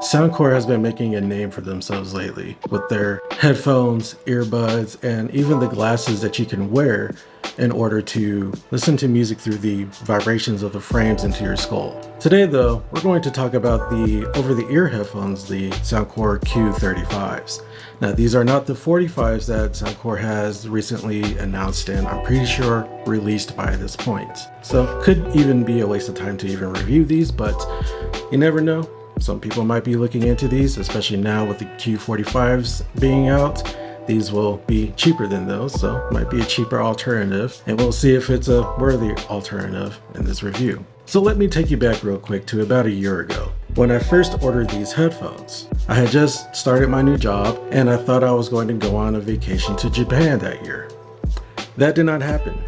SoundCore has been making a name for themselves lately with their headphones, earbuds, and even the glasses that you can wear in order to listen to music through the vibrations of the frames into your skull. Today though, we're going to talk about the over-the-ear headphones, the SoundCore Q35s. Now these are not the 45s that SoundCore has recently announced and I'm pretty sure released by this point. So could even be a waste of time to even review these, but you never know. Some people might be looking into these, especially now with the Q45s being out. These will be cheaper than those, so it might be a cheaper alternative, and we'll see if it's a worthy alternative in this review. So let me take you back real quick to about a year ago. When I first ordered these headphones, I had just started my new job and I thought I was going to go on a vacation to Japan that year. That did not happen.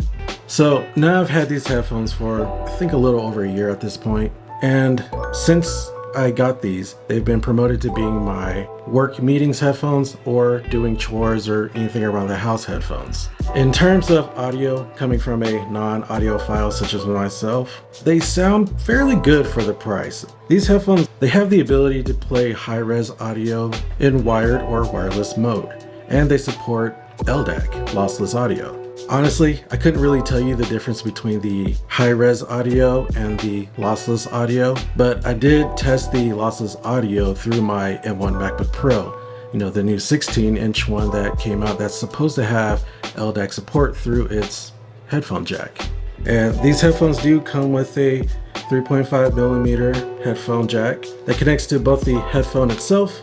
So now I've had these headphones for I think a little over a year at this point, and since I got these, they've been promoted to being my work meetings headphones or doing chores or anything around the house headphones. In terms of audio coming from a non-audiophile such as myself, they sound fairly good for the price. These headphones, they have the ability to play high-res audio in wired or wireless mode, and they support LDAC, lossless audio. Honestly, I couldn't really tell you the difference between the high-res audio and the lossless audio, but I did test the lossless audio through my M1 MacBook Pro, the new 16-inch one that came out that's supposed to have LDAC support through its headphone jack. And these headphones do come with a 3.5mm headphone jack that connects to both the headphone itself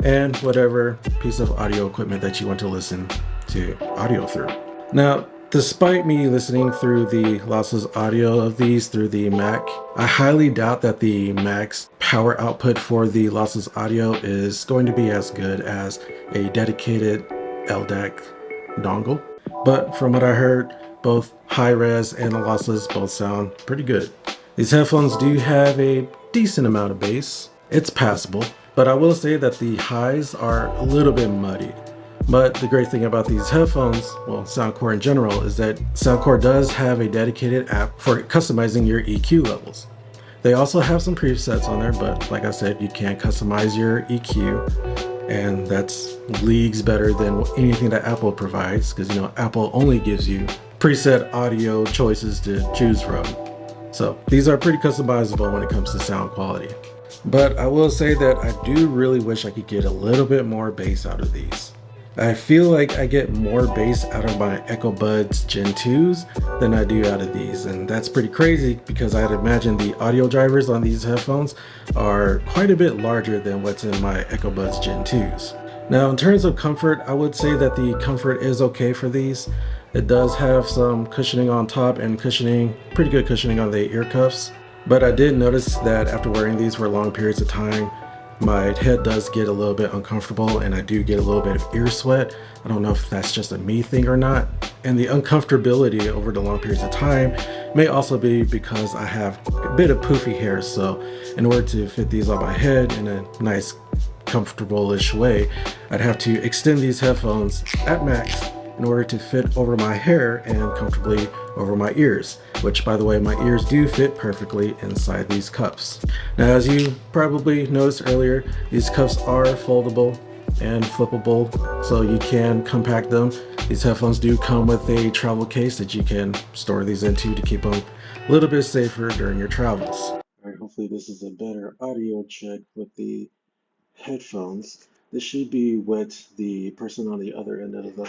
and whatever piece of audio equipment that you want to listen to audio through. Now, despite me listening through the lossless audio of these through the Mac, I highly doubt that the Mac's power output for the lossless audio is going to be as good as a dedicated LDAC dongle. But from what I heard, both high-res and lossless both sound pretty good. These headphones do have a decent amount of bass. It's passable, but I will say that the highs are a little bit muddied. But the great thing about these headphones, well, SoundCore in general, is that SoundCore does have a dedicated app for customizing your EQ levels. They also have some presets on there, but like I said, you can customize your EQ, and that's leagues better than anything that Apple provides, because Apple only gives you preset audio choices to choose from. So these are pretty customizable when it comes to sound quality. But I will say that I do really wish I could get a little bit more bass out of these. I feel like I get more bass out of my Echo Buds Gen 2s than I do out of these, and that's pretty crazy because I'd imagine the audio drivers on these headphones are quite a bit larger than what's in my Echo Buds Gen 2s. Now in terms of comfort, I would say that the comfort is okay for these. It does have some cushioning on top and pretty good cushioning on the ear cuffs, but I did notice that after wearing these for long periods of time, my head does get a little bit uncomfortable and I do get a little bit of ear sweat. I don't know if that's just a me thing or not. And the uncomfortable over the long periods of time may also be because I have a bit of poofy hair. So in order to fit these on my head in a nice, comfortable-ish way, I'd have to extend these headphones at max in order to fit over my hair and comfortably over my ears, which by the way, my ears do fit perfectly inside these cuffs. Now, as you probably noticed earlier, these cuffs are foldable and flippable, so you can compact them. These headphones do come with a travel case that you can store these into to keep them a little bit safer during your travels. All right, hopefully this is a better audio check with the headphones. This should be what the person on the other end of the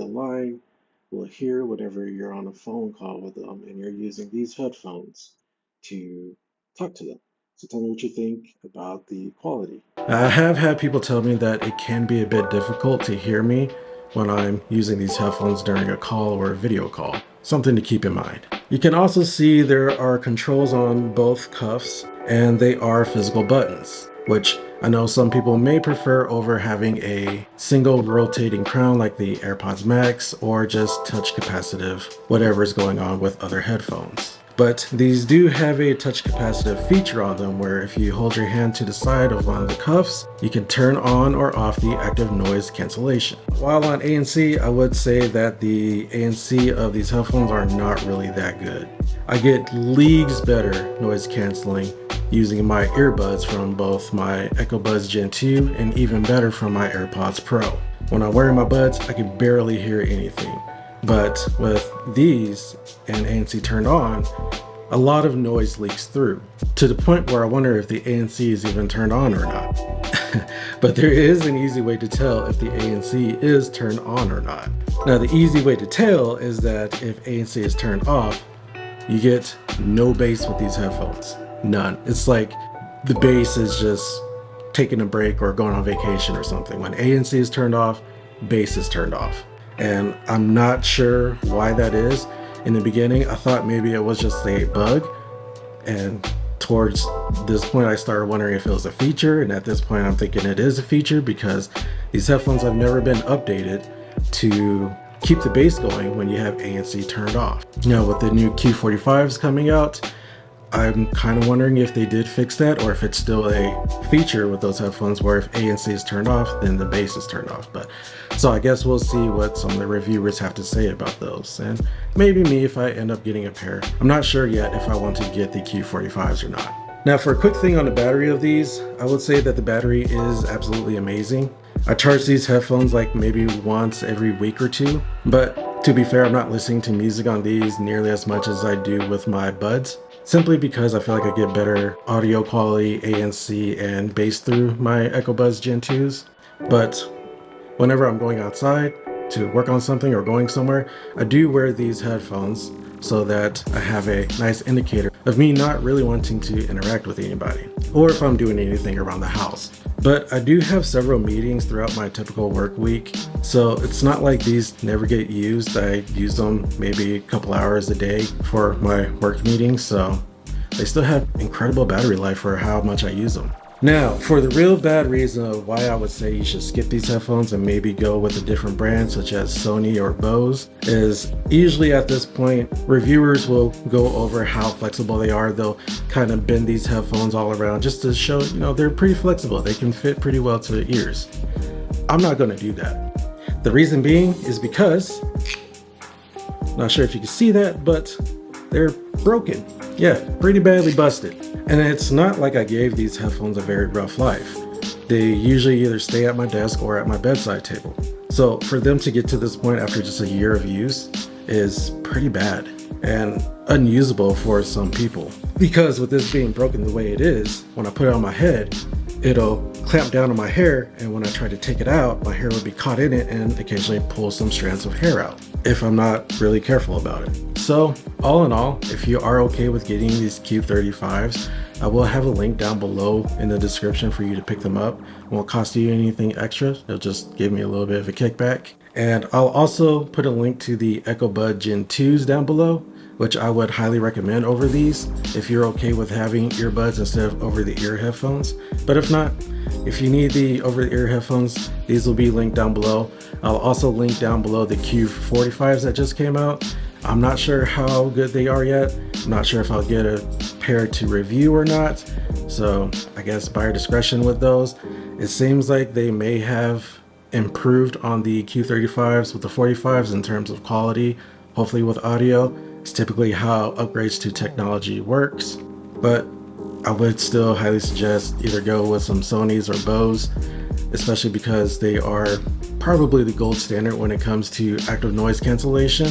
line will hear whenever you're on a phone call with them and you're using these headphones to talk to them. So tell me what you think about the quality. I have had people tell me that it can be a bit difficult to hear me when I'm using these headphones during a call or a video call. Something to keep in mind. You can also see there are controls on both cuffs and they are physical buttons, which I know some people may prefer over having a single rotating crown like the AirPods Max or just touch capacitive, whatever is going on with other headphones. But these do have a touch capacitive feature on them where if you hold your hand to the side of one of the cuffs, you can turn on or off the active noise cancellation. While on ANC, I would say that the ANC of these headphones are not really that good. I get leagues better noise canceling using my earbuds from both my Echo Buds Gen 2 and even better from my AirPods Pro. When I'm wearing my buds, I can barely hear anything. But with these and ANC turned on, a lot of noise leaks through to the point where I wonder if the ANC is even turned on or not. But there is an easy way to tell if the ANC is turned on or not. Now, the easy way to tell is that if ANC is turned off, you get no bass with these headphones. None. It's like the bass is just taking a break or going on vacation or something. When ANC is turned off, bass is turned off. And I'm not sure why that is. In the beginning, I thought maybe it was just a bug. And towards this point, I started wondering if it was a feature. And at this point, I'm thinking it is a feature because these headphones have never been updated to keep the bass going when you have ANC turned off. Now, with the new Q35s coming out, I'm kind of wondering if they did fix that or if it's still a feature with those headphones where if ANC is turned off, then the bass is turned off. But so I guess we'll see what some of the reviewers have to say about those, and maybe me if I end up getting a pair. I'm not sure yet if I want to get the Q45s or not. Now, for a quick thing on the battery of these, I would say that the battery is absolutely amazing. I charge these headphones like maybe once every week or two, but to be fair, I'm not listening to music on these nearly as much as I do with my buds, simply because I feel like I get better audio quality, ANC, and bass through my Echo Buds Gen 2s. But whenever I'm going outside to work on something or going somewhere, I do wear these headphones so that I have a nice indicator of me not really wanting to interact with anybody, or if I'm doing anything around the house. But I do have several meetings throughout my typical work week, so it's not like these never get used. I use them maybe a couple hours a day for my work meetings, so they still have incredible battery life for how much I use them. Now, for the real bad reason of why I would say you should skip these headphones and maybe go with a different brand such as Sony or Bose is usually at this point, reviewers will go over how flexible they are. They'll kind of bend these headphones all around just to show, they're pretty flexible. They can fit pretty well to the ears. I'm not going to do that. The reason being is because, not sure if you can see that, but they're broken. Yeah, pretty badly busted. And it's not like I gave these headphones a very rough life. They usually either stay at my desk or at my bedside table. So for them to get to this point after just a year of use is pretty bad and unusable for some people. Because with this being broken the way it is, when I put it on my head, it'll clamp down on my hair, and when I try to take it out, my hair will be caught in it and occasionally pull some strands of hair out if I'm not really careful about it. So all in all, if you are okay with getting these Q35s, I will have a link down below in the description for you to pick them up. It won't cost you anything extra. It'll just give me a little bit of a kickback. And I'll also put a link to the Echo Bud Gen 2s down below, which I would highly recommend over these if you're okay with having earbuds instead of over-the-ear headphones. But if not, if you need the over-the-ear headphones, these will be linked down below. I'll also link down below the Q45s that just came out. I'm not sure how good they are yet. I'm not sure if I'll get a pair to review or not. So I guess buyer discretion with those. It seems like they may have improved on the Q35s with the 45s in terms of quality, hopefully with audio. It's typically how upgrades to technology works, but I would still highly suggest either go with some Sonys or Bose, especially because they are probably the gold standard when it comes to active noise cancellation,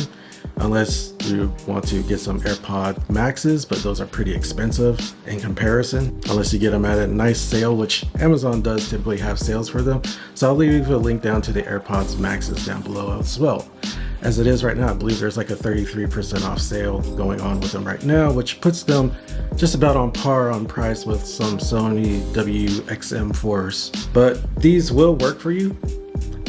unless you want to get some AirPod Maxes, but those are pretty expensive in comparison, unless you get them at a nice sale, which Amazon does typically have sales for them. So I'll leave a link down to the AirPods Maxes down below as well. As it is right now, I believe there's like a 33% off sale going on with them right now, which puts them just about on par on price with some Sony WXM4s. But these will work for you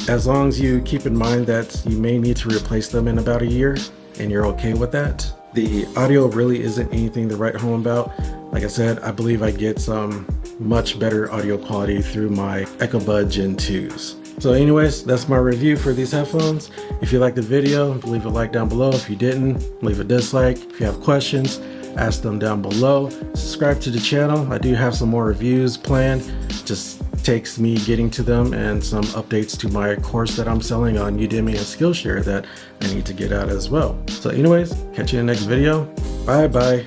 as long as you keep in mind that you may need to replace them in about a year and you're okay with that. The audio really isn't anything to write home about. Like I said, I believe I get some much better audio quality through my Echo Bud Gen 2s. So anyways, that's my review for these headphones. If you liked the video, leave a like down below. If you didn't, leave a dislike. If you have questions, ask them down below. Subscribe to the channel. I do have some more reviews planned. Just takes me getting to them and some updates to my course that I'm selling on Udemy and Skillshare that I need to get out as well. So anyways, catch you in the next video. Bye.